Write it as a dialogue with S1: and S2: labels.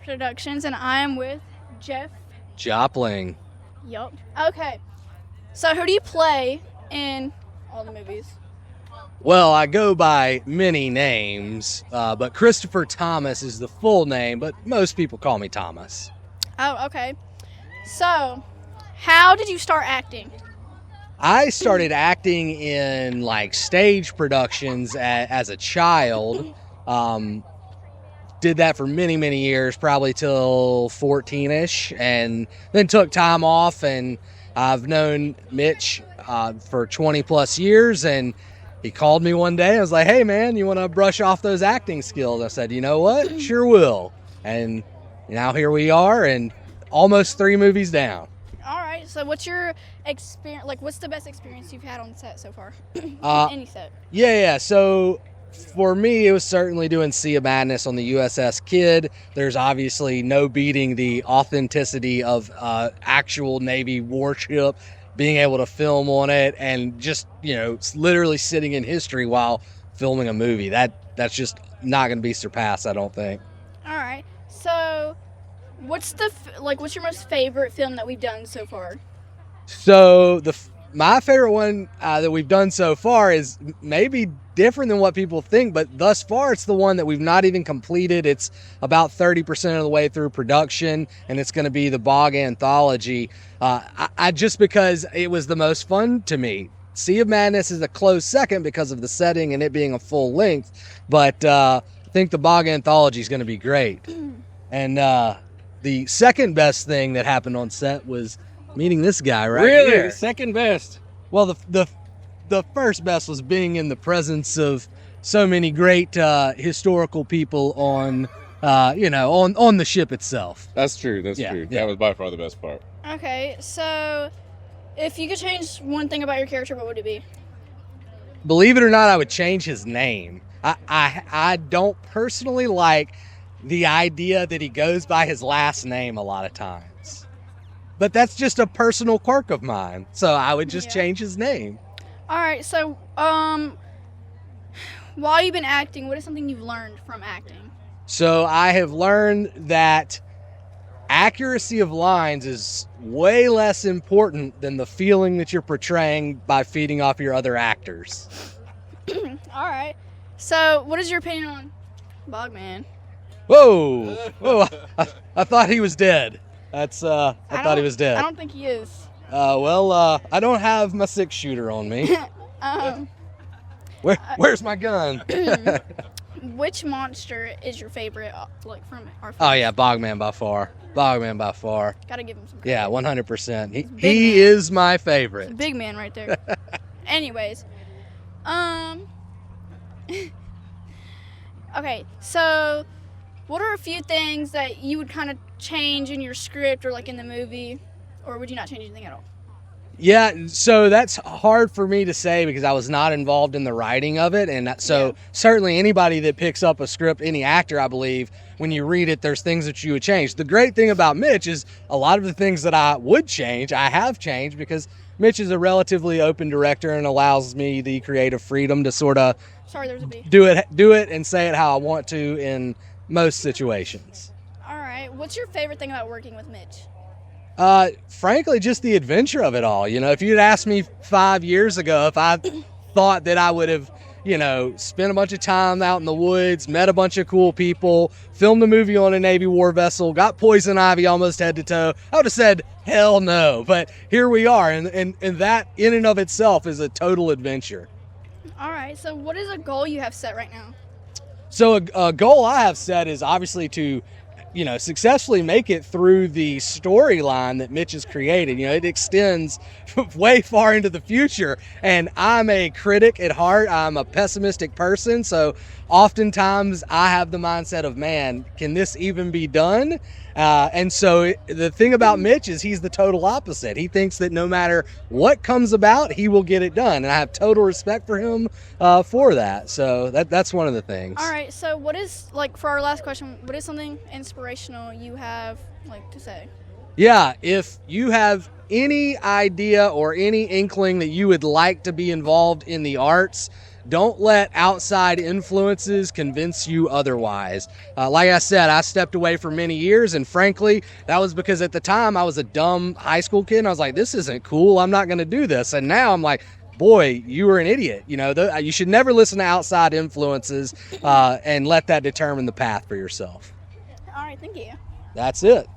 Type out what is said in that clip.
S1: Productions, and I am with Jeff
S2: Joplin.
S1: Yup. Okay. So who do you play in all the movies?
S2: Well, I go by many names, but Christopher Thomas is the full name, but most people call me Thomas.
S1: Oh, okay. So, how did you start acting?
S2: I started acting in like stage productions as a child. Did that for many, many years, probably till 14-ish, and then took time off, and I've known Mitch for 20 plus years, and he called me one day. I was like, hey man, you want to brush off those acting skills? I said, you know what? Sure will. And now here we are, and almost 3 movies down.
S1: All right. So what's your experience, like what's the best experience you've had on set so far? Any set?
S2: Yeah. So for me, it was certainly doing Sea of Madness on the USS Kidd. There's obviously no beating the authenticity of actual Navy warship, being able to film on it, and just, it's literally sitting in history while filming a movie. That's just not going to be surpassed, I don't think.
S1: All right. So what's your most favorite film that we've done so far?
S2: So my favorite one that we've done so far is maybe different than what people think, but thus far it's the one that we've not even completed. It's about 30% of the way through production, and it's going to be the Bog Anthology. I just because it was the most fun to me. Sea of Madness is a close second because of the setting and it being a full length, but I think the Bog Anthology is going to be great. And the second best thing that happened on set was meeting this guy right
S3: really?
S2: here.
S3: Second best?
S2: Well, the first best was being in the presence of so many great historical people on the ship itself.
S3: That's true. That's true.
S2: Yeah.
S3: That was by far the best part.
S1: Okay. So if you could change one thing about your character, what would it be?
S2: Believe it or not, I would change his name. I don't personally like the idea that he goes by his last name a lot of times. But that's just a personal quirk of mine. So I would just change his name.
S1: All right. So, while you've been acting, what is something you've learned from acting?
S2: So I have learned that accuracy of lines is way less important than the feeling that you're portraying by feeding off your other actors.
S1: All right. So, what is your opinion on Bogman?
S2: Whoa! I thought he was dead. I thought he was dead.
S1: I don't think he is.
S2: I don't have my 6-shooter on me. Where's my gun?
S1: Which monster is your favorite, from our film?
S2: Oh yeah, Bogman by far.
S1: Gotta give him some credit.
S2: Yeah, 100%. He
S1: man.
S2: is my favorite.
S1: Big man right there. Anyways, okay, so what are a few things that you would kind of change in your script or like in the movie, or would you not change anything at all?
S2: Yeah, so that's hard for me to say because I was not involved in the writing of it. And so certainly anybody that picks up a script, any actor, I believe, when you read it, there's things that you would change. The great thing about Mitch is a lot of the things that I would change, I have changed because Mitch is a relatively open director and allows me the creative freedom to sort of do it and say it how I want to in most situations.
S1: All right. What's your favorite thing about working with Mitch?
S2: Frankly, just the adventure of it all. If you'd asked me 5 years ago if I thought that I would have, spent a bunch of time out in the woods, met a bunch of cool people, filmed a movie on a Navy war vessel, got poison ivy almost head to toe, I would have said, hell no. But here we are, and that in and of itself is a total adventure.
S1: All right. So what is a goal you have set right now?
S2: So a goal I have set is obviously to successfully make it through the storyline that Mitch has created. It extends way far into the future, and I'm a critic at heart. I'm a pessimistic person, so oftentimes I have the mindset of, man, can this even be done? And so the thing about Mitch is he's the total opposite. He thinks that no matter what comes about, he will get it done, and I have total respect for him for that. So that's one of the things.
S1: All right. So what is, for our last question, what is something inspirational you have, to say?
S2: Yeah, if you have any idea or any inkling that you would like to be involved in the arts, don't let outside influences convince you otherwise. Like I said, I stepped away for many years, and frankly, that was because at the time I was a dumb high school kid, and I was like, this isn't cool, I'm not going to do this. And now I'm like, boy, you were an idiot. You know, you should never listen to outside influences and let that determine the path for yourself.
S1: All right, thank you.
S2: That's it.